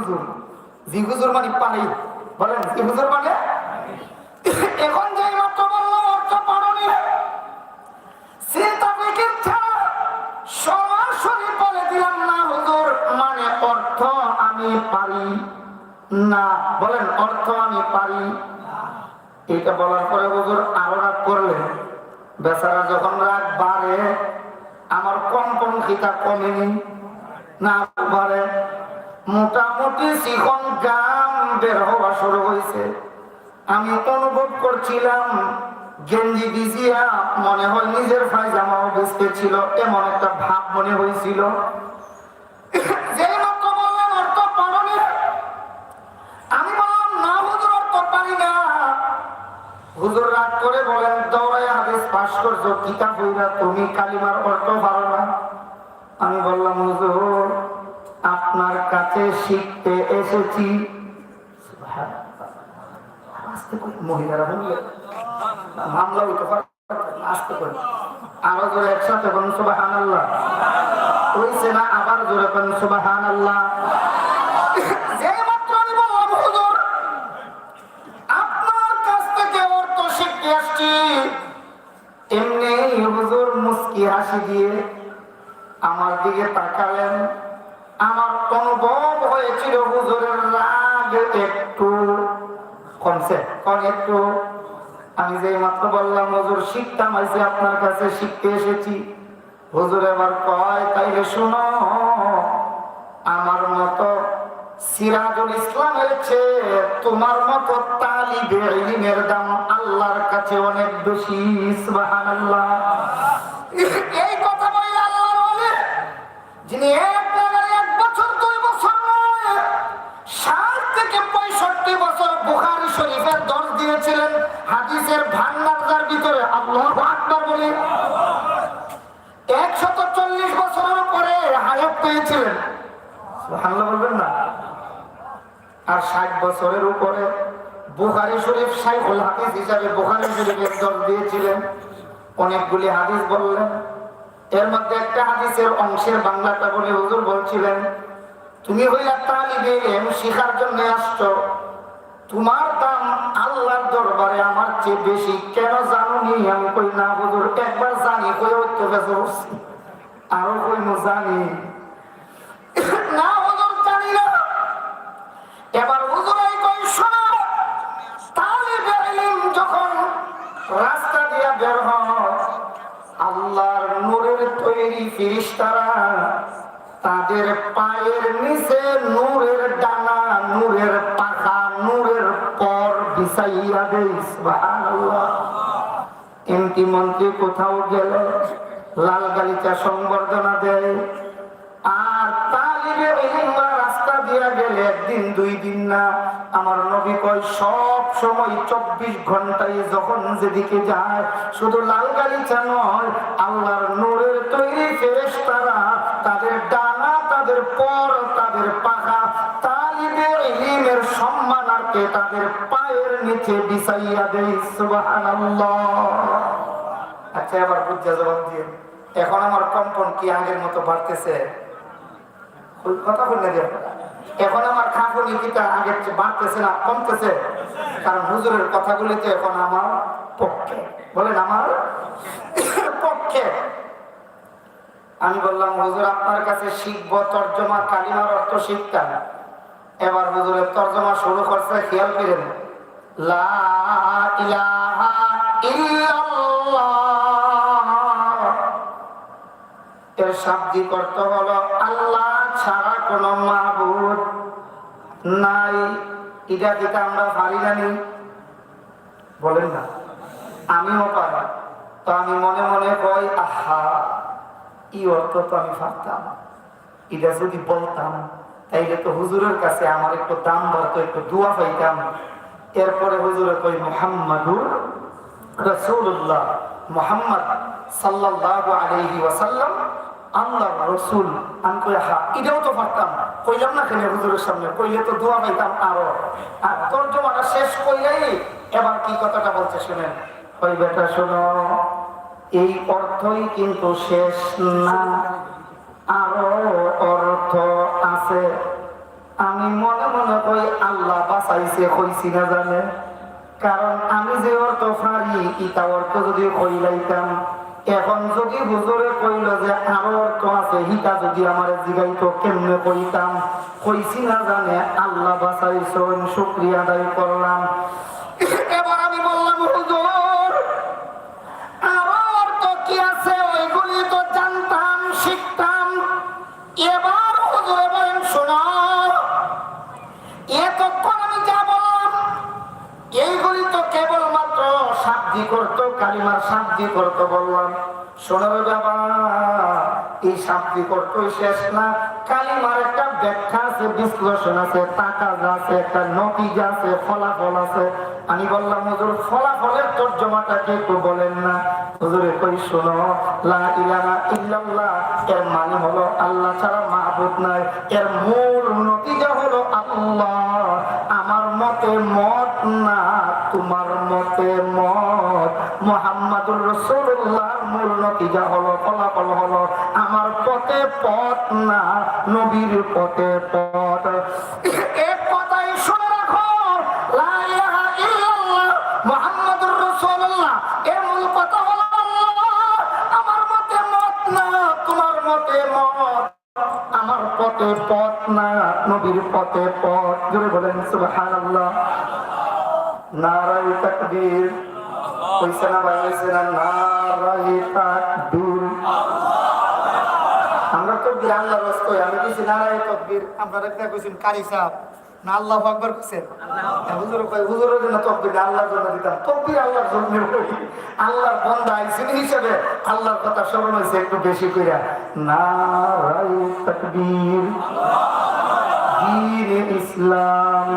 হুজুর। জি হুজুর মানে পারি, বলেন জি হুজুর মানে। এখন যে মাত্র বললাম অর্থ পারনি, চিন্তা ফিকির ছাড়া সরাসরি বলে দিলাম না হুজুর মানে অর্থ আমি পারি না। বলেন অর্থ আমি পারি। এটা বলার পরে হুজুর আরো রাগ করলেন। বেচারা যখন রাগ বাড়ে, আমার কম্পন খিতা কমেনি না বাড়ে, মোটামুটি শিখন গাম বের হওয়া শুরু হয়েছে। আমি অনুভব করছিলাম গেঞ্জি ভিজিয়া মনে হয় নিজের পায়জামাও ভিজতে ছিল, এমন একটা ভাব মনে হয়েছিল। যে মাত্র বললেন অর্থ পারনি, আমি বললাম না হুজুর অর্থ পারি না। হুজুর রাগ করে বলেন, দৌড়ায় হাদিস পাস করছো, কিতাব হইরা তুমি কালিমার অর্থ পারো না। আমি বললাম হুজুর আপনার কাছে শিখতে এসেছি। মহিলারা বললে মামলা হইতে পারে, আসতে পারে। আরো জোরে একসাথে বলুন সুবহানাল্লাহ। হইছে না? আবার জোরে বলুন সুবহানাল্লাহ। যে মাত্র আমি বললাম হুজুর আপনার কাছ থেকে অর্থ শিখতে আসছি, এমনি হুজুর মুস্কি হাসি দিয়ে আমার দিকে তাকালেন। আমার অনুভব হয়েছিল হুজুরের রাগ একটু কমছে, একটু। আমি যে মাত্র বললাম হুজুর শিখতাম আইছি আপনার কাছে, শিখতে এসেছি। হুজুর এবার কয় তাইলে শুনো, আমার মতো সিরাজুল ইসলামের চেয়ে তোমার মতো তালিবে ইলমের দাম আল্লাহর কাছে অনেক বেশি। সুবহানাল্লাহ। এই কথা বলে আল্লাহর ওলি যিনি এক বছর 2 বছর নয় 60 থেকে 65 বছর বুখারী শরীফের দর্শ দিয়েছিলেন, হাদিসের ভান্ডার যার ভিতরে আল্লাহু আকবার বলে 140 বছরের পরে হায়াত পেয়েছিলেন। সুবহানাল্লাহ বলবেন না? আর 60 বছরের উপরে বুখারী শরীফ শাইখুল হাদিস হিসাবে বুখারী শরীফের দর্শ দিয়েছিলেন। অনেকগুলি হাদিস বললেন, এর মধ্যে একটা হাদিসের অংশের বাংলাটা বলে হুজুর বলছিলেন, তুমি হইলা তালিবে ইলম শিখার জন্য আসছো, তোমার দাম আল্লাহর দরবারে আমার চেয়ে বেশি, কেন জানো নি? আমি কই না হুজুর, একবার জানি কই হইতে গেছে, আরো কই জানি না হুজুর, জানি না। এবার হুজুর এই কই শোনো, তালিবে ইলম যখন রাস্তা দিয়া বের হয়, আল্লাহর নূরের তৈরি ফেরেশতারা তাদের পায়ের নিচে নূরের ডানা, নূরের পাখা, নূরের পর বিছাইয়া দেয়। সুবহানাল্লাহ। এমপি মন্ত্রী কোথাও গেলে লাল গালিচা সংবর্ধনা দেয়, আর তালিবে ইলম রাস্তা দিয়া গেলে একদিন 2 দিন না। আমার নবী কয় সব সময় 24 ঘন্টায় যখন যেদিকে যায়, শুধু লাল গালিচা নয়, আল্লাহর নূরের তৈরি ফেরেশতারা তাদের ডানা, তাদের পর, তাদের পাখা তালিবে ইলমের সম্মানার্থে তাদের পায়ের নিচে বিছাইয়া দেয়। সুবহানাল্লাহ। আচ্ছা এবার বুঝা জবাব দিয়ে, এখন আমার কম্পন কি আগের মতো বাড়তেছে? কথা বললে যে এখন আমার খাঁকুনি কিটা আগের চেয়ে বাড়তেছে না কমতেছে? কারণ হুজুরের কথাগুলিতে এখন আমার পক্ষে, বলেন আমার পক্ষে। আমি বললাম হুজুর আপনার কাছে শিখবো তর্জমা, কালিমার অর্থ শিখতাম। এবার হুজুরের তর্জমা শুরু করছে, খেয়াল করেন, লা ইলাহা ইল্লাল্লাহ, এর শাব্দিক অর্থ হলো আল্লাহ ছাড়া কোনো মাবুদ নাই। এটা যেটা আমরা পারি জানি, বলেন না? আমিও পারি। তো আমি মনে মনে কই আহা, এই অর্থ তো আমি পারতাম, এটা যদি বলতাম তাইলে তো হুজুরের কাছে আমার একটু দাম বাড়তো, একটু দোয়া পাইতাম। এরপরে হুজুরে কই মুহাম্মাদুর রাসূলুল্লাহ, মুহাম্মদ সাল্লাল্লাহু আলাইহি ওয়াসাল্লাম আল্লাহর রাসূল। আমি কই হ্যাঁ, এটাও তো পারতাম, কইলাম না কেন হুজুরের সামনে? কইলে তো দোয়া পাইতাম আরো। আর তর্জমাটা শেষ কইলেই এবার কি কথাটা বলছে শুনেন। কই বেটা শোনো, এই অর্থই কিন্তু শেষ না, আরো অর্থ আছে। আমি মনে মনে কই আল্লাহ বাঁচাইছে কইছি না জানে, কারণ আমি যে অর্থ পারি ইটা অর্থ যদি কইলাইতাম, এখন যদি হুজুরে কইল যে আরো অর্থ আছে হিটা যদি আমার জিগাইতো কেমনে কইতাম, কইছি না জানে আল্লাহ বাঁচাইছেন, শুকরিয়া আদায় করলাম। এবার আমি বললাম হুজুর আরো অর্থ কি আছে ওইগুলি তো জানতাম শিখতাম। এবার হুজুরে বলেন শোনো, এতক্ষণ আমি যা বললাম এইগুলি তো কেবলমাত্র শাব্দিক অর্থ, কালিমার শাব্দিক অর্থ বললাম। শোনো বাবা, এই শাব্দিক অর্থই শেষ না, কালিমার একটা ব্যাখ্যা আছে, বিশ্লেষণ আছে, তাকাজ আছে, একটা নতিজা আছে, ফলাফল আছে। আমি বললাম হুজুর ফলাফলের তর্জমাটাকে একটু বলেন না। হুজুরে কই শোনো, লা ইলাহা ইল্লাল্লাহ এর মানে হলো আল্লাহ ছাড়া মাবুদ নাই, এর মূল নতিজা হলো আল্লাহ। আমার মতে মত না, তোমার মতে মত। মুহাম্মাদুর রাসূলুল্লাহর মূল নতিজা হলো, ফলাফল হলো আমার পথে পথ না, নবীর পথে পথ। এক কথাই শুনে রাখো, লা ইলাহা ইল্লাল্লাহ মুহাম্মাদুর রাসূলুল্লাহ এর মূল কথা হলো আল্লাহ। আমার মতে মত না, তোমার মতে মত। আমার পথে পথ না, নবীর পথে পথ। জোরে বলেন সুবহানাল্লাহ। নারায়ে তাকবীর। কইছে না ভাই, কইছে না নারায়ে তাকবীর। আমরা তো আল্লাহ রস কই, আমি কইছি নারায়ে তাকবীর, আপনারা একটা কইছেন কারি সাহেব না আল্লাহু আকবার কইছেন। হুজুর কই হুজুরের জন্য তাকবীর আল্লাহর জন্য দিতাম, তাকবীর আল্লাহর জন্য কই। আল্লাহর বান্দা আইছেন হিসেবে আল্লাহর কথা স্মরণ হইছে একটু বেশি কইরা। নারায়ে তাকবীর। দ্বীন ইসলাম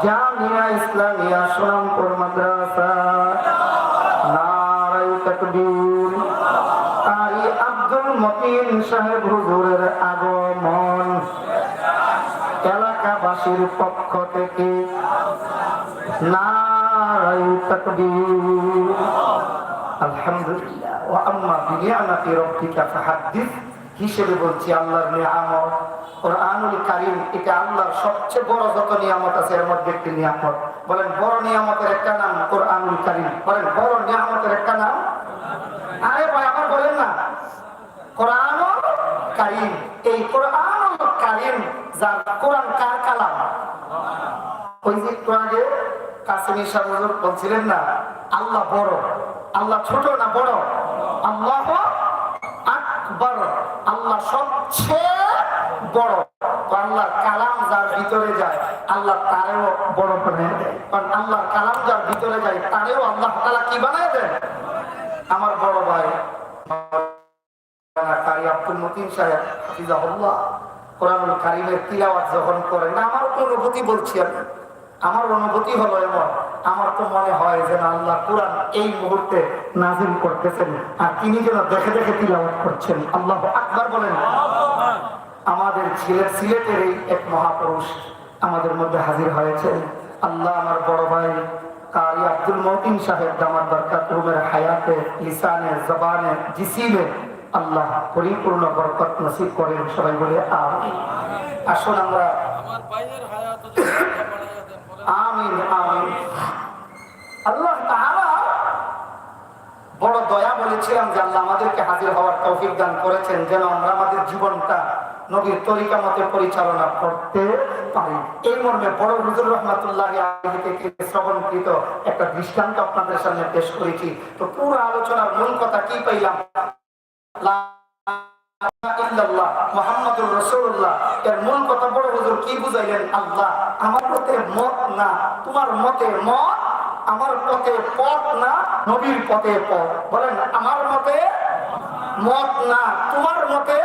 জামিয়া ইসলামিয়া সোনামপুর মাদ্রাসা। নারায়ে তাকবীর। কারি আব্দুল মতিন সাহেব হুজুরের আগমন এলাকাবাসীর পক্ষ থেকে নারায়ে তাকবীর। আলহামদুলিল্লাহ। ওয়া আম্মা বিনিআমাতি রাব্বিকা ফাহাদ্দিস হিসেবে বলছি আল্লাহর নিয়ামত কোরআনুল কারীম, এটা আল্লাহর সবচেয়ে বড় যত নিয়ামত আছে এর মধ্যে একটি নিয়ামত। বলেন বড় নিয়ামতের একটা নাম কোরআনুল কারীম। বলেন বড় নিয়ামতের একটা নাম। আরে ভাই আমার বলেন না কোরআনুল কারীম। এই কোরআনুল কারীম যার কোরআন কার কালাম? ওই যে একটু আগে কাসেমি সাহেব হুজুর বলছিলেন না আল্লাহ বড়, আল্লাহ ছোট না বড়? আল্লাহ আকবার, আল্লাহ সবচেয়ে বড়। আল্লাহর কালাম যার ভিতরে যায় আল্লাহ তারেও বড় বানায় দেয়, কারণ আল্লাহর কালাম যার ভিতরে যায় তারেও আল্লাহ তাআলা কি বানায় দেন? আমার বড় ভাই কারি আব্দুল মতিন সাহেব হাফিজাহুল্লাহ কোরআনুল কারীমের তিলাওয়াত যখন করেন, আমার অনুভূতি বলছি আমি, আমার অনুভূতি হলো এমন, আমার তো মনে হয় যেন আল্লাহ কোরআন এই মুহূর্তে নাজিল করতেছেন আর তিনি যেন দেখে দেখে তিলাওয়াত করছেন। আল্লাহু আকবার বলেন। আমাদের সিলেটের এই এক মহাপুরুষ আমাদের মধ্যে হাজির হয়েছেন। আল্লাহ আমার বড় ভাই কারি আব্দুল মতিন সাহেব দামাত বরকাতুহুমের হায়াতে, লিসানে, জবানে, জিসিমে আল্লাহ পরিপূর্ণ বরকত নসিব করেন। সবাই বলে আমিন। আসুন আমরা আমিন আমিন। আল্লাহ তাআলা বড় দয়া বলেছিলাম যে আল্লাহ আমাদেরকে হাজির হওয়ার তৌফিক দান করেছেন যেন আমরা আমাদের জীবনটা নবীর তরিকা মতে পরিচালনা করতে পারি। এই মর্মে বড় হুজুর রহমাতুল্লাহি আলাইহি থেকে শ্রবণকৃত একটা দৃষ্টান্ত আপনাদের সামনে পেশ করেছি। তো পুরো আলোচনার মূল কথা কি পাইলাম? মুহাম্মাদুর রাসূলুল্লাহ এর মূল কথা বড় হুজুর কি বুঝাইলেন? আল্লাহ আমার মতে মত না, তোমার মতে মত। আমার পথে পথ না, নবীর পথে পথ। বলেন আমার মতে মত না, তোমার মতে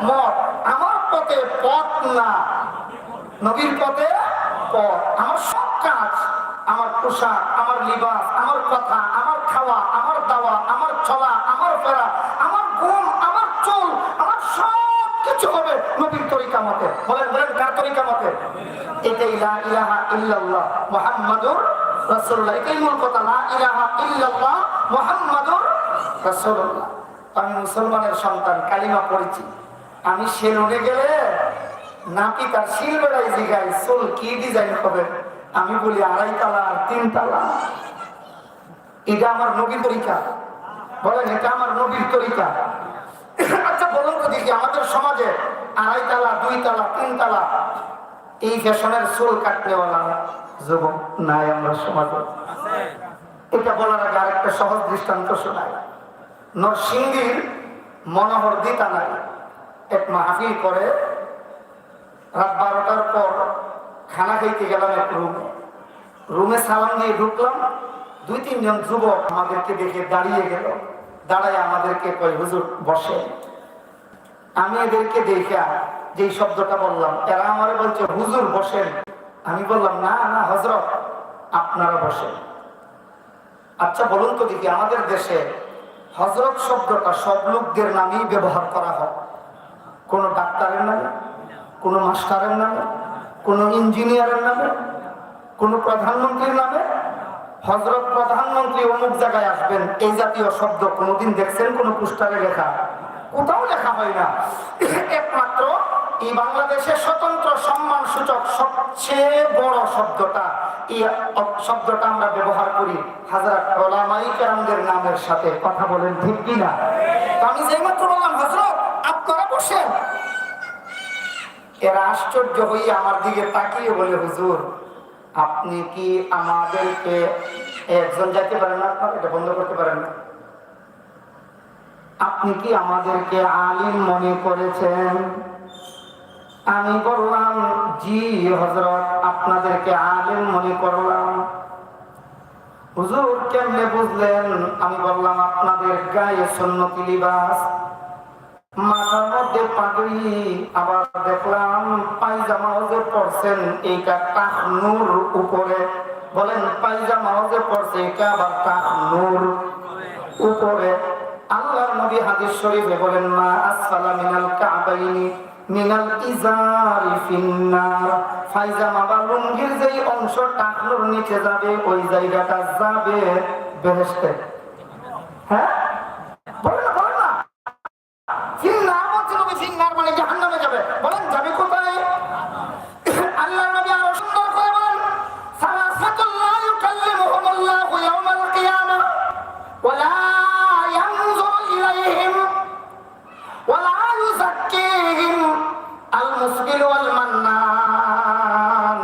মত। আমার পথে পথ না, নবীর পথে পথ। আমার সব কাজ, আমার পোশাক, আমার লিবাস, আমার কথা, আমার খাওয়া, আমার দাওয়া, আমার চলা, আমার ফেরা, আমার ঘুম, আমার চুল, আমার সব কিছু হবে নবীর তরিকা মতে। বলেন বলেন কার তরিকা মতে? এটাই লা ইলাহা ইল্লাল্লাহ মুহাম্মাদুর রাসূলুল্লাহ। এটাই মূল কথা, লা ইলাহা ইল্লাল্লাহ মুহাম্মাদুর রাসূলুল্লাহ। আমি মুসলমানের সন্তান, কালিমা পড়েছি। আমি সেলুনে গেলে নাকি তার শিল বেড়াই জিগায় চুল কি ডিজাইন হবে, আমি বলি 2.5 তালা আর 3 তালা। এটা আমার নবীর তরিকা? বলেন এটা আমার নবীর তরিকা? আচ্ছা বলুন তো দেখি, আমাদের সমাজে 2.5 তালা 2 তালা 3 তালা এই ফ্যাশনের চুল কাটনেওয়ালা যুবক নাই আমরা সমাজে? এটা বলার আগে আরেকটা সহজ দৃষ্টান্ত শোনায়। নরসিংদীর মনোহর দিতা নাই এক মাহফিল করে, রাত 12টার পর খানা খাইতে গেলাম এক রুমে সালাম দিয়ে ঢুকলাম। 2-3 জন যুবক আমাদেরকে দেখে দাঁড়িয়ে গেল, দাঁড়ায় আমাদেরকে কয় হুজুর বসে। আমি এদেরকে দেখে যেই শব্দটা বললাম, এরা আমারে বলছে হুজুর বসেন। আমি বললাম না না হযরত আপনারা বসেন। আচ্ছা বলুন তো দেখি, আমাদের দেশে হযরত শব্দটা সব লোকদের নামেই ব্যবহার করা হয়? কোন ডাক্তারের নামে, কোন মাস্টারের নামে, কোন ইঞ্জিনিয়ারের নামে, কোন প্রধানমন্ত্রীর নামে? হযরত প্রধানমন্ত্রী অমুক জায়গায় আসবেন, এই জাতীয় শব্দ কোনদিন দেখছেন কোন পোস্টারে লেখা? কোথাও লেখা হয় না। একমাত্র এই বাংলাদেশের স্বতন্ত্র সম্মান সূচক সবচেয়ে বড় শব্দটা, এই শব্দটা আমরা ব্যবহার করি হযরত উলামায়ে কেরামদের নামের সাথে। কথা বলেন ঠিক কিনা? আমি যেই মাত্র বললাম হযরত আপনারা বসেন, এরা আশ্চর্য হয়ে আমার দিকে তাকিয়ে বলে হুজুর আপনি কি আমাদেরকে, একজন যাইতে পারেন না, এটা বন্ধ করতে পারেন না, আপনি কি আমাদেরকে আলিম মনে করেছেন? আমি বললাম জি হযরত আপনাদেরকে আলিম মনে করলাম। হুজুর কেমনে বুঝলেন? আমি বললাম আপনাদের গায়ে সুন্নতি লিবাস, মাথার মধ্যে পাগড়ি, আবার দেখলাম পায়জামাও যে পরছেন এইটা টাকনুর উপরে। বলেন পায়জামাও যে পরছে এটা আবার টাকনুর উপরে। আল্লাহর নবী হাদিস শরীফে বলেন মা আসফালা মিনাল কাবাইনি মিনাল ইজারি ফিন্নার। পায়জামা বা লুঙ্গির যেই অংশ টাকনুর নিচে যাবে ওই জায়গাটা যাবে বেহেশতে। হ্যাঁ বলেন না, বলেন না। ফিন্নার বলছে নবী, ফিন্নার মানে জাহান্নামে যাবে। বলেন যাবে কোথায়? আল্লাহর নবী আরো সুন্দর করে বলেন সালাসাতুল লা ইউকাল্লিমুহুমুল্লাহু ইয়াওমাল কিয়ামাহ ওয়া লা ইয়ানজুরু ইলাইহিম ওয়া লা ইউযাক্কিহিম আল মুসবিল ওয়াল মান্নান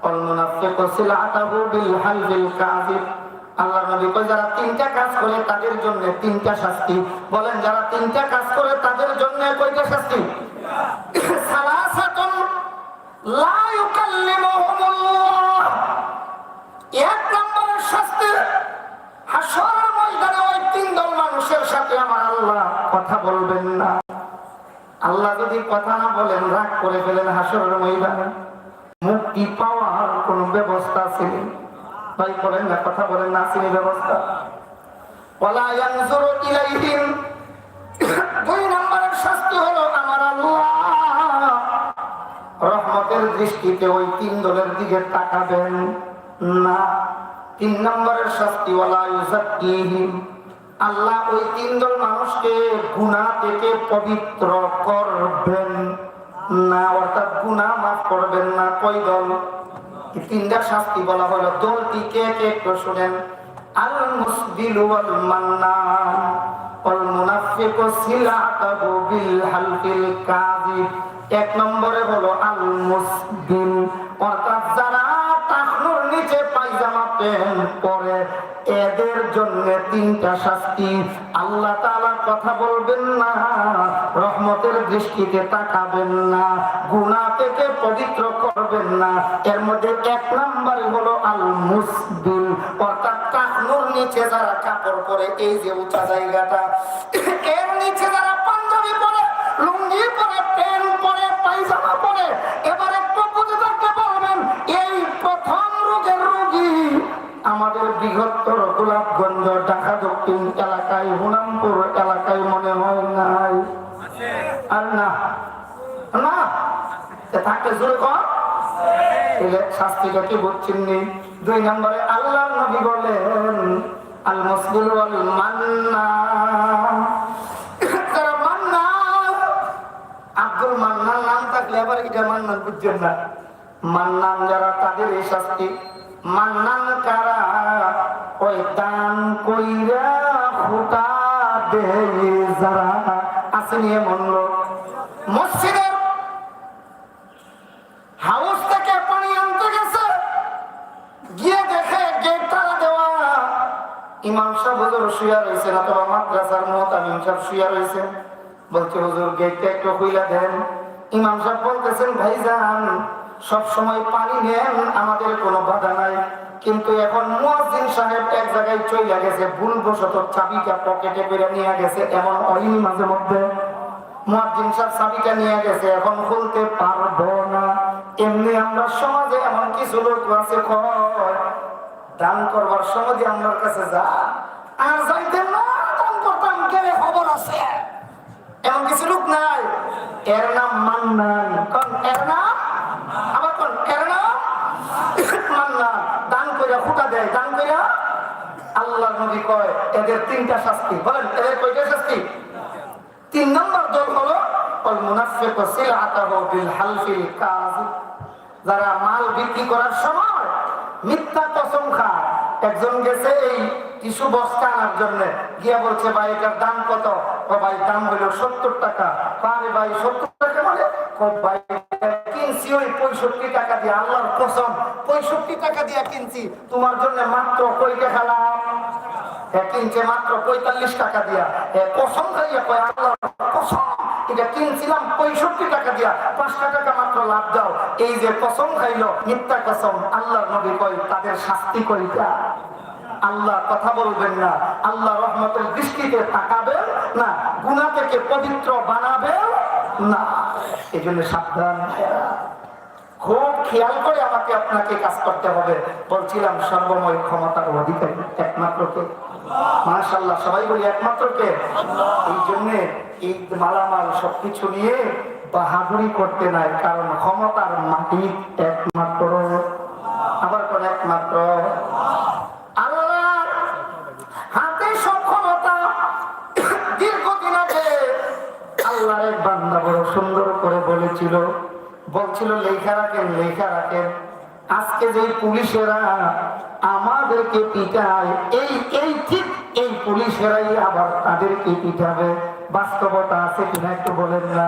ওয়াল মুনাফিকু সিলাতাহু বিল হালবিল কাযিব। আল্লাহর নবী কয় যারা 3টা কাজ করে তাদের জন্য 3টা শাস্তি। বলেন যারা 3টা কাজ করে তাদের জন্য কয়টা শাস্তি? সালাসাতুন লা ইউকাল্লিমুহুমুল্লাহ, এক নম্বরের শাস্তি হাসরের ময়দানে ওই 3 দল মানুষের সাথে আমার আল্লাহ কথা বলবেন না। আল্লাহ যদি কথা না বলেন রাগ করে ফেলেন হাসরের ময়দানে, মুক্তি পাওয়ার কোন ব্যবস্থা ছিল? ভাই বলেন না, কথা বলেন না, আসেনি ব্যবস্থা? ওয়ালা ইয়ানজুরু ইলাইহিম, 2 নম্বরের শাস্তি হলো আমার আল্লাহ রহমতের দৃষ্টিতে ওই 3 দলের দিকে তাকাবেন না। 3 নম্বরের শাস্তি ওয়ালা ইউযাক্কিহিম, আল্লাহ ওই 3 দল মানুষকে গুনাহ থেকে পবিত্র করবেন না, অর্থাৎ গুনাহ মাফ করবেন না। কয় দল? 3টা শাস্তি বলা হলো। দলটি কে কে একটু শুনেন। আল মুসবিল ওয়াল মান্নান ওয়াল মুনাফিকু সিলাতাহু বিল হালফিল কাযিব। 1 নম্বরে হলো আল মুসবিল, অর্থাৎ যারা টাকনুর নিচে পায়জামা প্যান্ট পরে এদের জন্য 3টা শাস্তি। আল্লাহ তাআলা কথা বলবেন না, রহমতের দৃষ্টিতে তাকাবেন না, গুনাহ থেকে পবিত্র করবেন না। এর মধ্যে 1 নম্বরে হলো আল মুসবিল, অর্থাৎ টাকনুর নিচে যারা কাপড় পরে, এই যে উঁচা জায়গাটা, এর নিচে যারা পাঞ্জাবি পরে, লুঙ্গি পরে, প্যান্ট পরে, পায়জামা পরে, এবার একটু বুঝে থাকতে পারবেন এই প্রথম রোগের রোগী আমাদের বৃহত্তর গোলাপগঞ্জ, ঢাকা দক্ষিণ এলাকায়, হুনামপুর এলাকায় মনে হয় নাই। আর না না থাকতে জোরে কর, শাস্তিটা কি বুঝছেন? 2 নম্বরে আল্লাহর নবী বলেন আল মুসবিল ওয়াল মান্নান। যারা মান্নান, আব্দুল মান্নান নাম থাকলে আবার এটা মান্নান বুঝছেন না। মান্নান যারা তাদের এই শাস্তি। মান্নান কারা? ওই দান কইরা ফুটা দেয় যারা, আসেনি এমন লোক। মসজিদের হাউস থেকে পানি আনতে গেছে, গিয়ে দেখে গেট তালা দেওয়া। ইমাম সাহেব হুজুর শুয়া রয়েছেন, অথবা মাদ্রাসার মুতামিম সাহেব শুয়া রয়েছেন। বলছে হুজুর গেটটা একটু খুইলা দেন। ইমাম সাহেব বলতেছেন ভাইজান সব সময় পানি নেন, আমাদের কোনো বাধা নাই, কিন্তু এখন মুয়াজ্জিন সাহেব এক জায়গায় চলে গেছে, ভুলবশত চাবিটা পকেটে করে নিয়ে গেছে, এমন হয়নি মাঝে মধ্যে? মুয়াজ্জিন সাহেব চাবিটা নিয়ে গেছে, এখন খুলতে পারবো না। এমনি আমরা সমাজে এমন কিছু লোক আছে কয় দান করবার সময় আমার কাছে যা, আর যাইতেন না দান করতাম গেলে খবর আছে, এমন কিছু লোক নাই? এর নাম মান্নান। কোন এর নাম? আবার কোন এর নাম? মান্নান। দান কইরা ফুটা দেয়, দান কইরা। আল্লাহর নবী কয় এদের তিনটা শাস্তি। বলেন এদের কয়টা শাস্তি? 3 নম্বর দল হলো আল মুনাফিকু সিলআতাহু বিল হালফিল কাযিব। যারা মাল বিক্রি করার সময় মিথ্যা কসম খায়। একজন গেছে এই টিস্যু বস্তা আনার জন্য, গিয়া বলছে ভাই এটার দাম কত? ও ভাই দাম হলো 70 টাকা। আরে ভাই 70 টাকা মানে? ও ভাই কিনছি ওই 65 টাকা দিয়ে, আল্লাহর কসম 65 টাকা দিয়ে কিনছি, তোমার জন্য মাত্র কয় টাকা লাভ? কিনছে মাত্র 45 টাকা দিয়া। কসম খাইয়া কয় আল্লাহর কসম এটা কিনছিলাম 65 টাকা দিয়া, 5 টাকা মাত্র লাভ দাও। এই যে কসম খাইলো, মিথ্যা কসম, আল্লাহর নবী কয় তাদের শাস্তি কয়টা? আল্লাহ কথা বলবেন না, আল্লাহ রহমতের দৃষ্টিতে তাকাবেন না, গুনাহ থেকে পবিত্র বানাবেন না। এই জন্য সাবধান, খুব খেয়াল করে আমাকে আপনাকে কাজ করতে হবে। বলছিলাম সর্বময় ক্ষমতার অধিকারী একমাত্র কে? মাশাআল্লাহ, সবাই বলি একমাত্র কে? এই জন্য এই মালামাল সবকিছু নিয়ে বাহাদুরি করতে নাই, কারণ ক্ষমতার মালিক একমাত্র। আবার কোন একমাত্র? আল্লাহর হাতে সব ক্ষমতা। দীর্ঘদিন আগে আল্লাহর এক বান্দা বড় সুন্দর করে বলেছিল, লেখা রাখেন, লেখা রাখেন, আজকে যে পুলিশেরা আমাদেরকে পিটায়, এই ঠিক এই পুলিশেরাই আবার তাদেরকে পিটাবে। বাস্তবতা আছে কিনা একটু বলেন না?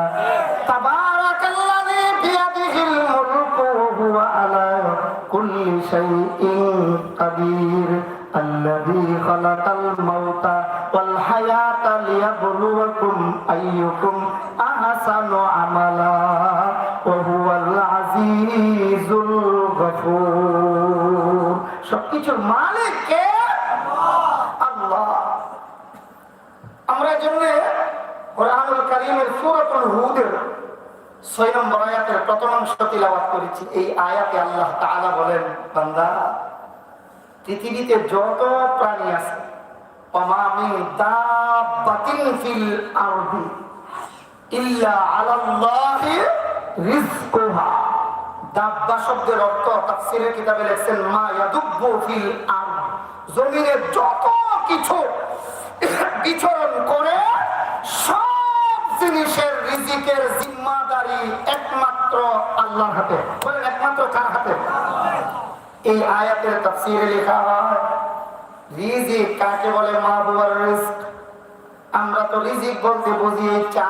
তাবারাকাল্লাযী বিয়াদিহিল মুলকু ওয়া হুয়া আলা কুল্লি শাইইন কাদির আল্লাযী খালাকাল মাউতা ওয়াল হায়াতা লিয়াবলুয়াকুম আইয়ুকুম আহসানু আমালা ওয়া হুয়াল আজিজুল গফুর। সবকিছুর মালিক কে? আল্লাহ। আমরা জন্য কোরআনুল কারীমের সূরাতুল হুদের 6 নম্বর আয়াতের প্রথম অংশ তিলাওয়াত করেছি। এই আয়াতে আল্লাহ তাআলা বলেন, বান্দা পৃথিবীতে যত প্রাণী আছে, ওমা মিন দাব্বাতিন ফিল আরদি ইল্লা আলাল্লাহি রিজকুহা। দাব্বা শব্দের অর্থ তাফসীরের কিতাবে লেখছেন মা ইয়াদুব্বু ফিল আরদ। জমিনে যত কিছু বিচরণ করে সব জিনিসের রিজিকের জিম্মাদারি একমাত্র আল্লাহর হাতে। বলেন একমাত্র কার হাতে? এই আয়াতের তাফসীরে লেখা হয় রিজিক কাকে বলে? মা হুয়ার রিজক। আমরা তো রিজিক বলতে বুঝি চা,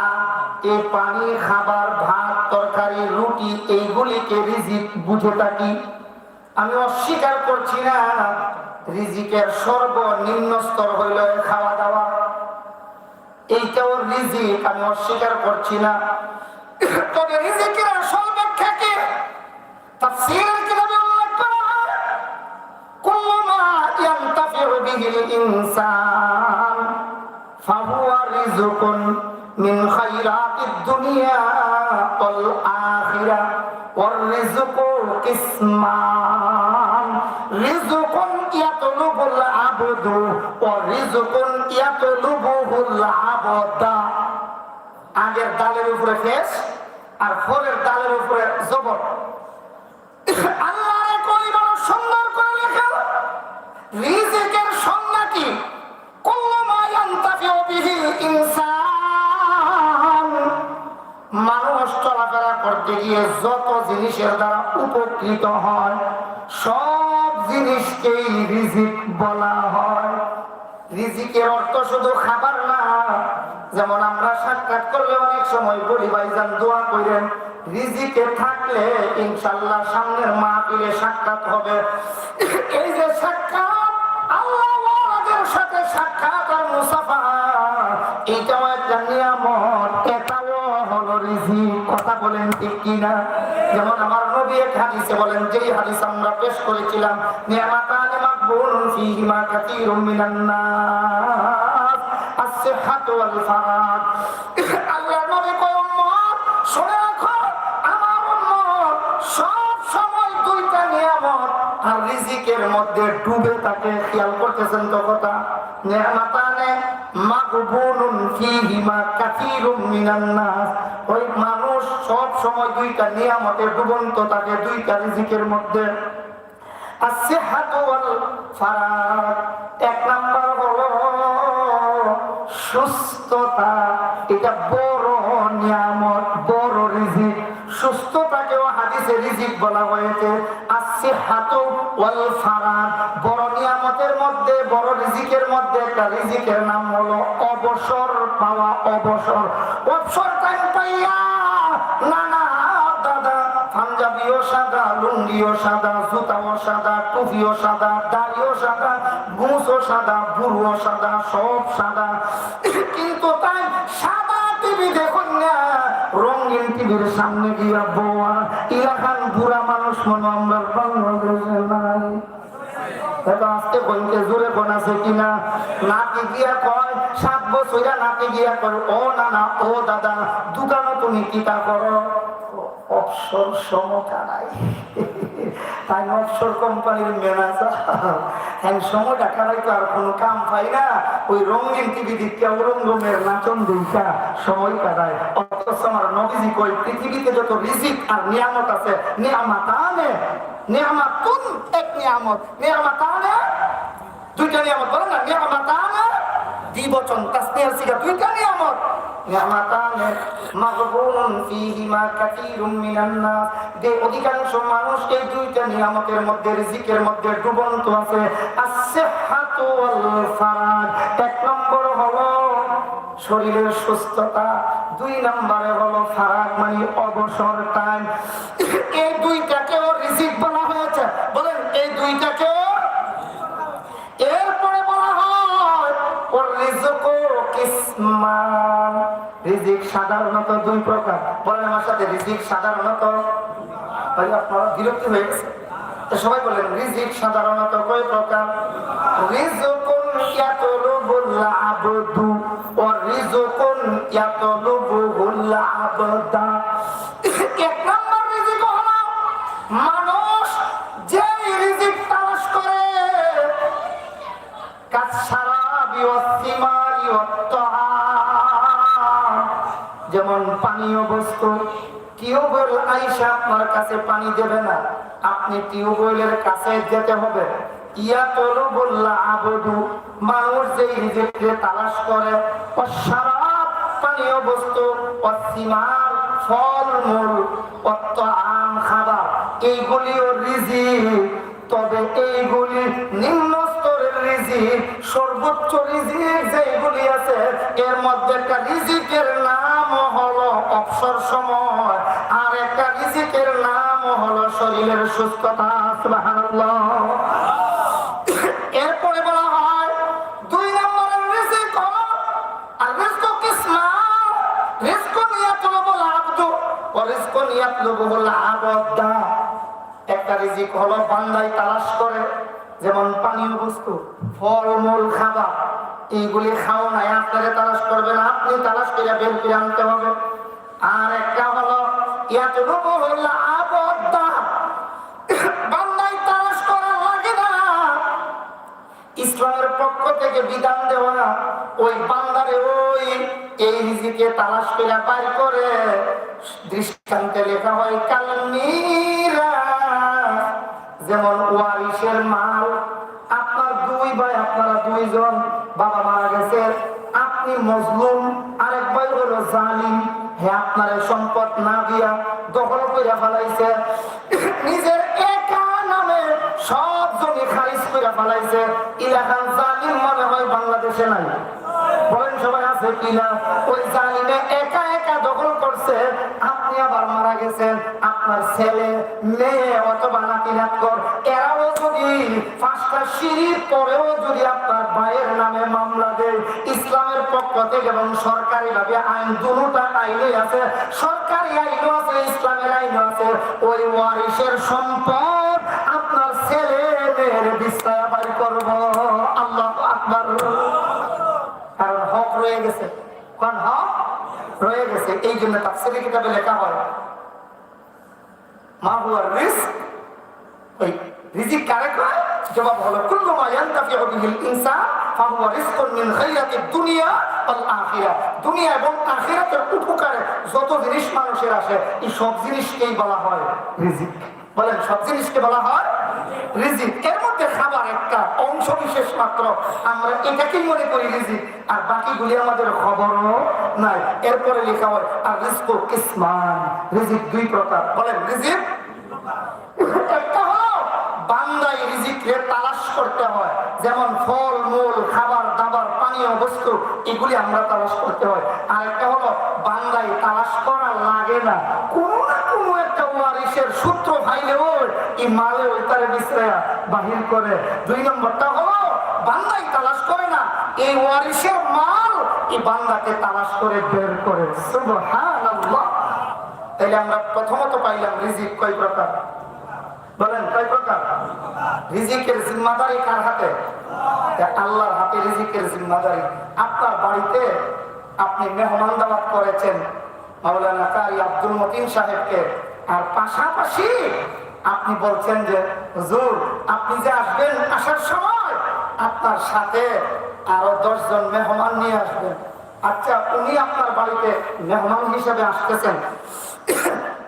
এই পানি, খাবার, ভাত, তরকারি, রুটি, এইগুলিকে রিজিক বুঝে থাকি। আমি অস্বীকার করছি না, রিজিকের সর্বনিম্ন স্তর হইল খাওয়া দাওয়া, এইটাও রিজিক, আমি অস্বীকার করছি না। তবে রিজিকের আসল ব্যাখ্যা কি? তাফসীরের কিতাবে উল্লেখ করা হয় কুল্লু মা ইয়ানতাফিউ বিহিল ইনসান ফাহুয়া রিজকুন মিন খায়রাতিদ দুনিয়া ওয়াল আখিরাহ ওয়ার রিজকু কিসমান রিজকুন ইয়াতলুবুল আবদু ওয়া রিজকুন ইয়াতলুবুল আবদা। আগের দালের উপরে ফেস আর পরের দালের উপরে জবর। আল্লাহর কই বড় সুন্দর করে লেখা, রিজিকের সংজ্ঞা কি? কুল্লু মা ইয়ানতাফিউ বিহিল ইনসান, মানুষ জিনিসের দ্বারা উপকৃত হয়, সব জিনিসকেই রিজিক বলা হয়। রিজিকের অর্থ শুধু খাবার না। যেমন আমরা সাক্ষাৎ করলে অনেক সময় বলি, ভাইজান দোয়া করেন, রিজিকে থাকলে ইনশাআল্লাহ সামনের মাহফিলে সাক্ষাৎ হবে। এই যে সাক্ষাৎ, আল্লাহর সাথে সাক্ষাৎ আর মুসাফা, এটাও একটা নিয়ামত, এটাও হলো রিজিক। কথা বলেন ঠিক কিনা? যেমন আমার নবী এক হাদিসে বলেন, যেই হাদিস আমরা পেশ করেছিলাম, নিয়ামাতান মাকবুলুন ফীহিমা কাসীরুম মিনান নাস, আস-সিহহাতু ওয়াল ফারাগ। আল্লাহর নবী কয়, উম্মত শুনে রাখো, আমার উম্মত সব সময় দুইটা নিয়ামত আর রিজিকের মধ্যে ডুবে থাকে। খেয়াল করতেছেন তো কথা? নিয়ামাতানে মাকবুলুন ফীহিমা কাসীরুম মিনান নাস, ওই মানুষ সব সময় দুইটা নিয়ামতে ডুবন্ত থাকে, দুইটা রিজিকের মধ্যে। as-sihhatu wal farag, এক নাম্বার হলো সুস্থতা। এটা বড় নিয়ামত, বড় রিজিক। সুস্থতাকেও হাদিসে রিজিক বলা হয়েছে। as-sihhatu wal farag, বড় নিয়ামতের মধ্যে, বড় রিজিকের মধ্যে একটা রিজিকের নাম হলো অবসর পাওয়া। অবসর, অবসর টাইম পাইয়া নানা দাদা পাঞ্জাবিও সাদা, লুঙ্গিও সাদা, জুতাও সাদা, টুপিও সাদা, দাড়িও সাদা, মুছও সাদা, বুড়ো সাদা, সব সাদা। কিন্তু তাই সাদা টিভি দেখুন না, রঙিন টিভির সামনে গিয়া বোয়া ইলাকান বুড়া মানুষ মনে আমরা বাংলাদেশে নাই। আজকে বইকে জোরে কোন আছে কিনা? নাতি গিয়া কয়, 7 বছর নাতি গিয়া কয়, ও নানা, ও দাদা, দোকানে তুমি কিতা করো? অবসর সমতা নাই। তাই অবসর কোম্পানির ম্যানেজার, হ্যাঁ সময়টা কারাই তো আর কোনো কাম পাই না, ওই রঙিন টিভি দিকে রঙ্গমের নাচন দেখা সময় কাটায়। অথচ আমার নবীজি কই, পৃথিবীতে যত রিজিক আর নিয়ামত আছে, নিয়ামাতানে, নিয়ামাতুন এক নিয়ামত, নিয়ামাতানে দুইটা নিয়ামত, বলেন না, নিয়ামাতানে দ্বিবচন, তাসনিয়ার সিগা, দুইটা নিয়ামত। নিয়ামাতানে মাগবুনুন ফীহিমা কাসীরুম মিনান নাস, যে অধিকাংশ মানুষ এই দুইটা নিয়ামতের মধ্যে, রিজিকের মধ্যে ডুবন্ত আছে। as-sihhatu wal farag, এক নম্বর হলো শরীরের সুস্থতা, 2 নম্বরে হলো ফারাগ মানে অবসর টাইম। এই দুইটাকেও রিজিক বলা হয়েছে। বলেন এই দুইটাকেও। এরপরে বলা হয় ওর রিজকু কিসমান, রিজিক সাধারণত 2 প্রকার। বলেন আমার সাথে, রিজিক সাধারণত, ভাই আপনারা বিরক্ত হয়ে গেছে তো সবাই বলেন, রিজিক সাধারণত কয় প্রকার? রিজকুন ইয়াতলুবুল আবদু ওয়া রিজকুন ইয়াতলুবুল আবদা। এক নম্বর রিজিক হলো মানুষ যে রিজিক তালাশ করে, কাসসারাবি ওয়াস সিমারি ওয়াত তাআম, যেমন পানীয় বস্তু। টিউবওয়েল আইসা আপনার কাছে পানি দেবে না, আপনি টিউবওয়েলের কাছে যেতে হবে। ইয়াতলুবুল আবদু, মানুষ যে রিজিককে তালাশ করে, ওয়াসসারাব পানীয় বস্তু, ওয়াসিমার ফলমূল, ওয়াত-তাআম খাবার, এইগুলিও রিজিক। তবে এইগুলি নিম্ন স্তরের রিজিক। সর্বোচ্চ রিজিক যেগুলি আছে, এর মধ্যে একটা রিজিকের নাম হলো অবসর সময়, আর একটা রিজিকের নাম হলো শরীরের সুস্থতা। সুবহানাল্লাহ। এরপরে বলা হয় 2 নম্বরের রিজিক হলো আর রিজকু কিসমান, রিজকুন ইয়াতলুবুল আবদু ওয়া রিজকুন ইয়াতলুবুল আবদা। একটা রিজিক হলো বান্দাই তালাশ করে, যেমন পানীয় বস্তু, ফলমূল, খাবার, এইগুলি খাও নাই, আপনাকে তালাশ করবে না, আপনি তালাশ করে বের করে আনতে হবে। আর একটা হলো ইয়াতলুবুল আবদা, বান্দাই তালাশ করা লাগে না, ইসলামের পক্ষ থেকে বিধান দেওয়া, ওই বান্দারে ওই এই রিজিকে তালাশ করে বাইর করে। দৃষ্টান্তে লেখা হয় কালমিরা, যেমন ওয়ারিসের মাল। আপনার 2 ভাই, আপনারা 2 জন, বাবা মারা গেছে, আপনি মজলুম, আরেক ভাই হলো জালিম, হে আপনার সম্পদ না দিয়া দখল করে ফেলাইছে, নিজের একা নামে সব জমি খারিজ করে ফেলাইছে। ইলাকান জালিম মনে হয় বাংলাদেশে নাই, বলেন সবাই আছে কিনা? ওই জালিমে একা একা দখল করছে, আপনি আবার মারা গেছেন, আপনার ছেলে মেয়ে অথবা নাতি নাতকর এরাও যদি 5টা সিঁড়ির পরেও যদি আপনার ভাইয়ের নামে মামলা দেয়, ইসলামের পক্ষ থেকে এবং সরকারি ভাবে আইন দুটোটা আইনই আছে, সরকারি আইনও আছে, ইসলামের আইনও আছে, ওই ওয়ারিসের সম্পদ আপনার ছেলে মেয়ের বিস্তার বাড়ি করব। আল্লাহু আকবার। কারণ হক রয়ে গেছে, কারণ হক রয়ে গেছে। এই জন্য তাফসীরের কিতাবে লেখা হয় মা হুয়া রিজক, ওই রিজিক কারে কয়? জবাব হলো কুল্লু মা ইয়ানতাফিউ বিহিল ইনসান ফাহুয়া রিজকুন মিন খাইরাতিদ দুনিয়া ওয়াল আখিরাহ। দুনিয়া এবং আখিরাতের উপকারে যত জিনিস মানুষের আসে, এই সব জিনিসকেই বলা হয় রিজিক। বলেন সব জিনিসকে বলা হয় রিজিক। এর মধ্যে খাবার একটা অংশ বিশেষ মাত্র, আমরা এটাকেই মনে করি রিজিক, আর বাকিগুলি আমাদের খবরও নাই। এরপরে লেখা হয় আর রিজকু কিসমান, রিজিক 2 প্রকার। বলেন রিজিক একটা হলো বান্দাই রিজিকের তালাশ করতে হয়, যেমন ফল মূল খাবার দাবার পানীয় বস্তু এগুলি আমরা তালাশ করতে হয়। আর একটা হলো বান্দাই তালাশ করা লাগে না, কোনো না কোনো একটা ওয়ারিসের সূত্র ভাইলেও এই মালে ওই তারে বিশ্রায়া বাহির করে। 2 নম্বরটা হলো বান্দাই তালাশ করে না, এই ওয়ারিসের মাল এই বান্দাকে তালাশ করে বের করে। সুবহানাল্লাহ। তাইলে আমরা প্রথমত পাইলাম রিজিক কয় প্রকার? বলেন কয় প্রকার? রিজিকের জিম্মাদারি কার হাতে? আল্লাহর হাতে রিজিকের জিম্মাদারি। আপনার বাড়িতে আপনি মেহমান দাওয়াত করেছেন মাওলানা কারি আব্দুল মতিন সাহেবকে, আর পাশাপাশি আপনি বলছেন যে হুজুর আপনি যে আসবেন, আসার সময় আপনার সাথে আরো 10 জন মেহমান নিয়ে আসবেন। আচ্ছা, উনি আপনার বাড়িতে মেহমান হিসেবে আসতেছেন,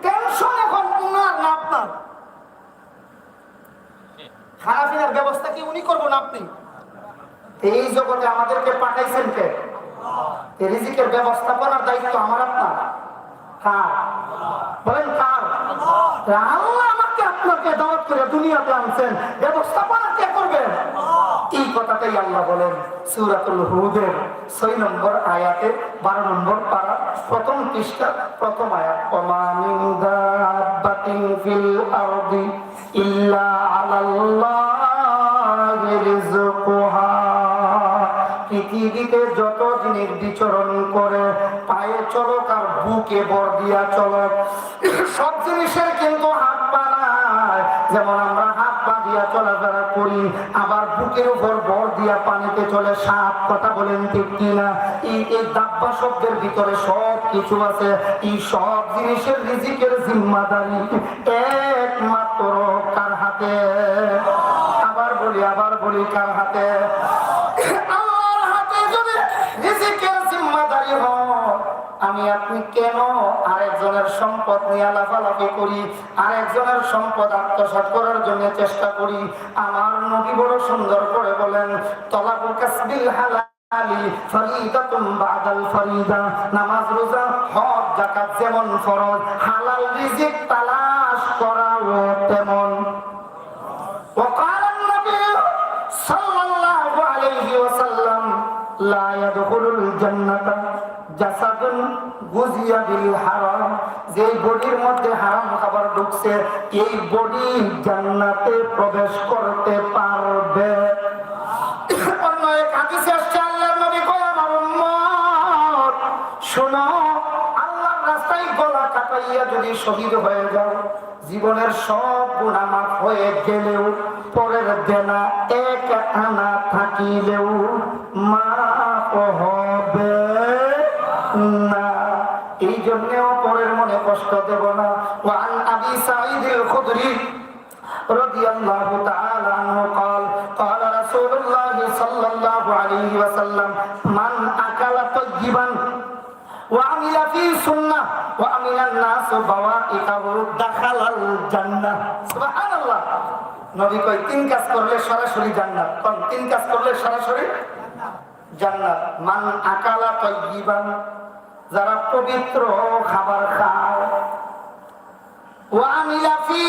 টেনশন এখন উনার না আপনার? খানাপিনার ব্যবস্থা কি উনি করবেন আপনি? এই জগতে আমাদেরকে পাঠাইছেন কে? রিজিকের ব্যবস্থাপনার দায়িত্ব আমার আপনার কার? বলেন কার? আল্লাহ আমাকে আপনাকে দাওয়াত করে দুনিয়াতে আনছেন, ব্যবস্থাপনা কে করবেন? এই কথাটাই আল্লাহ বলেন সূরাতুল হুদের 6 নম্বর আয়াতে 12 নম্বর পারা 1ম পৃষ্ঠা 1ম আয়াত। ওমা মিন দাব্বাতিন ফিল আরদি ইল্লা আলাল্লাহি রিজকুহা। পৃথিবীতে যত জিনিস বিচরণ করে, পায়ে চলক আর বুকে বর দিয়া চলক, সব জিনিসের কিন্তু হাত পা নাই। যেমন আমরা হাত পা দিয়া চলাফেরা করি, আবার বুকের উপর বর দিয়া পানিতে চলে সাপ। কথা বলেন ঠিক কিনা? এই দাব্বা শব্দের ভিতরে সব কিছু আছে। এই সব জিনিসের রিজিকের জিম্মাদারি একমাত্র কার হাতে? আবার বলি কার হাতে? আল্লাহর হাতে যদি রিজিকের জিম্মাদারি হয়, আমি আপনি কেন আরেকজনের সম্পদ নিয়ে লাফালাফি করি, আরেকজনের সম্পদ আত্মসাৎ করার জন্য চেষ্টা করি? আমার নবী বড় সুন্দর করে বলেন তলাবু কাসবিল হালালি ফরিদাতুন বাদাল ফরিদা। নামাজ রোজা হজ যাকাত যেমন ফরজ, হালাল রিজিক তালাশ করাও তেমন। وقال النبي صلى الله عليه وسلم لا يدخل الجنة جسد غزي بالحرام। যে বডির মধ্যে হারাম খাবার ঢুকছে, এই বডি জান্নাতে প্রবেশ করতে পারবে। অন্য এক হাদিসে আসছে আল্লাহর নবী কয় আমার উম্মত শোনো, আল্লাহর রাস্তায় গলা কাটাইয়া যদি শহীদ হয়ে যাও, জীবনের সব গুনাহ মাফ হয়ে গেলেও পরের দেনা 1 আনা থাকিলেও মাফ হবে না। এই জন্যও পরের মনে কষ্ট দেব না। ওয়ান আবি সাঈদুল খুদরি রাদিয়াল্লাহু তাআলা আনহু قال قال رسول الله صلى الله عليه وسلم من أكل طيبا وعمل في سنة وعمل الناس بوائقه دخل الجنة। سبحان الله। নবী কয় 3 কাজ করলে সরাসরি জান্নাত। কোন 3 কাজ করলে সরাসরি জান্নাত? মান আকালা তাইয়িবান, যারা পবিত্র খাবার খায়, ওয়া আমিলা ফি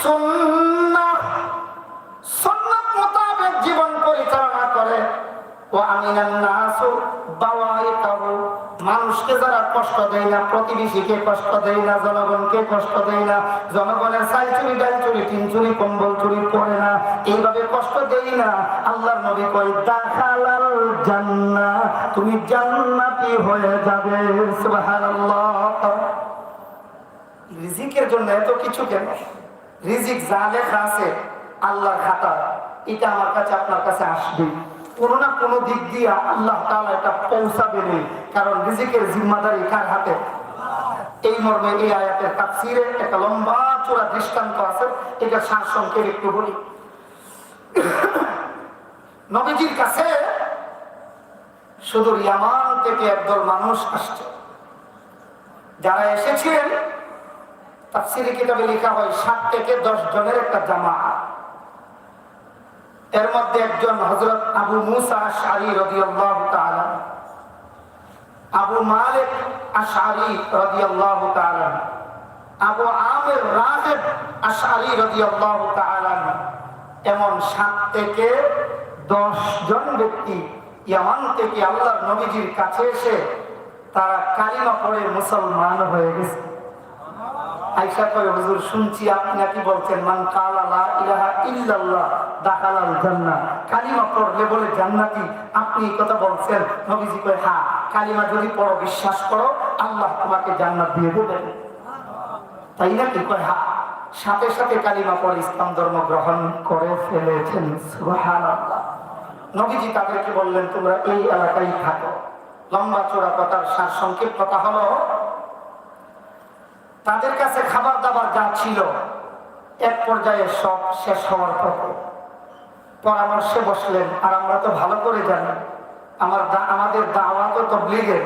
সুন্নাহ, সুন্নাত মোতাবেক জীবন পরিচালনা করে, ওয়া আমিনান নাসু বাওয়াইকাহু, মানুষকে যারা কষ্ট দেয় না, প্রতিবেশীকে কষ্ট দেয় না, জনগণকে কষ্ট দেয় না, জনগণের চাল চুরি, ডাল চুরি, টিন চুরি, কম্বল চুরি করে না, এইভাবে কষ্ট দেয় না, আল্লাহর নবী কয় দাখালাল জান্নাহ, তুমি জান্নাতি হয়ে যাবে। সুবহানাল্লাহ। রিজিকের জন্য এত কিছু কেন? রিজিক যা লেখা আছে আল্লাহর খাতা, এটা আমার কাছে আপনার কাছে আসবে, কোনো না কোনো দিক দিয়ে আল্লাহ তাআলা এটা পৌঁছাবে। কারণ রিজিকের জিম্মাদারি কার হাতে? এই মর্মে এই আয়াতের তাফসীরে একটা লম্বা চূড়া দৃষ্টান্ত আছে, এটা সারসংক্ষেপ একটু বলি। নবীজির কাছে সুদূর ইয়ামান থেকে একদল মানুষ আসছে। যারা এসেছিলেন তাফসীরে কিতাবে লেখা হয় 7 থেকে 10 জনের একটা জামাআত। এর মধ্যে একজন হযরত আবু মুসা আশআরী রাদিয়াল্লাহু তাআলা, আবু মালিক আশআরী রাদিয়াল্লাহু তাআলা, আবু আমির রাহিব আশআরী রাদিয়াল্লাহু তাআলা, এমন 7 থেকে 10 জন ব্যক্তি ইয়ামান থেকে আল্লাহর নবীজির কাছে এসে তারা কালিমা পড়ে মুসলমান হয়ে গেছে। আয়েশা কয়, হুজুর শুনছি আপনি নাকি বলছেন মান কালা লা ইলাহা ইল্লাল্লাহ দাখালাল জান্নাহ, কালিমা পড়লে বলে জান্নাতি, আপনি এই কথা বলছেন? নবীজি কয়, হ্যাঁ, কালিমা যদি পড়ো, বিশ্বাস করো, আল্লাহ তোমাকে জান্নাত দিয়ে দেবেন। তাই নাকি? কয় হ্যাঁ। সাথে সাথে কালিমা পড়ে ইসলাম ধর্ম গ্রহণ করে ফেলেছেন। সুবহানাল্লাহ। নবীজি তাদেরকে বললেন, তোমরা এই এলাকায় থাকো। লম্বা চোরা কথার সারসংক্ষেপ কথা হলো, তাদের কাছে খাবার দাবার যা ছিল এক পর্যায়ে সব শেষ হওয়ার পথে পরামর্শে বসলেন। আর আমরা তো ভালো করে জানি আমাদের দাওয়াত ও তাবলীগের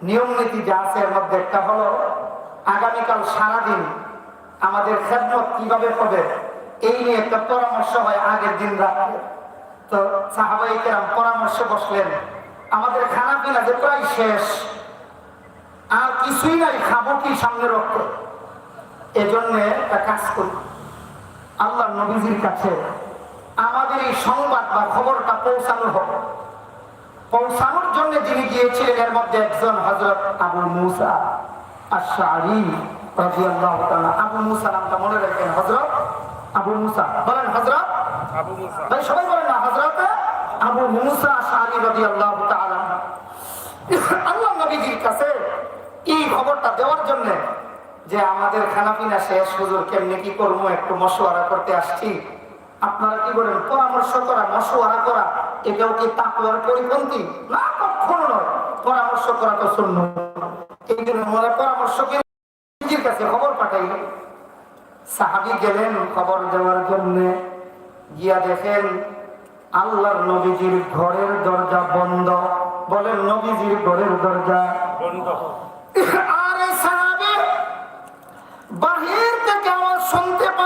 নিয়ম নীতি যা আছে, এর মধ্যে একটা হলো আগামীকাল সারাদিন আমাদের খেদমত কিভাবে হবে এই নিয়ে একটা পরামর্শ হয় আগের দিন রাতে। তো সাহাবায়ে কেরাম পরামর্শে বসলেন, আমাদের খানা পিনা যে প্রায় শেষ, আর কিছুই নাই, খাবো কি সামনে রক্ত, এজন্য একটা কাজ করি, আল্লাহ নবীজির কাছে আমাদের এই সংবাদ বা খবরটা পৌঁছানো হবে। পৌঁছানোর জন্য যিনি গিয়েছিলেন এর মধ্যে একজন হযরত আবু মুসা আশআরী রাদিয়াল্লাহু তাআলা। আবু মুসা নামটা মনে রাখেন, হযরত আবু মুসা। বলেন হযরত আবু মুসা, ভাই সবাই বলেন না, হযরত আবু মুসা আশআরী রাদিয়াল্লাহু তাআলা আল্লাহ নবীজির কাছে এই খবরটা দেওয়ার জন্য যে আমাদের খানা পিনা শেষ, হুজুর কেমনে কি করবো, একটু মশওয়ারা করতে আসছি। আপনারা কি বলেন? পরামর্শ করা, মশওয়ারা করা, এটাও কি তাকওয়ার পরিপন্থী? না, কখনো নয়। পরামর্শ করা তো সুন্নাত। এই জন্য আমরা পরামর্শ করে নবীজির কাছে খবর পাঠাইলেন। সাহাবী গেলেন খবর দেওয়ার জন্য, গিয়া দেখেন আল্লাহর নবীজির ঘরের দরজা বন্ধ। বলেন, নবীজির ঘরের দরজা বন্ধ। আর এই সাহাবী বাহির থেকে আওয়াজ শুনতে পায়।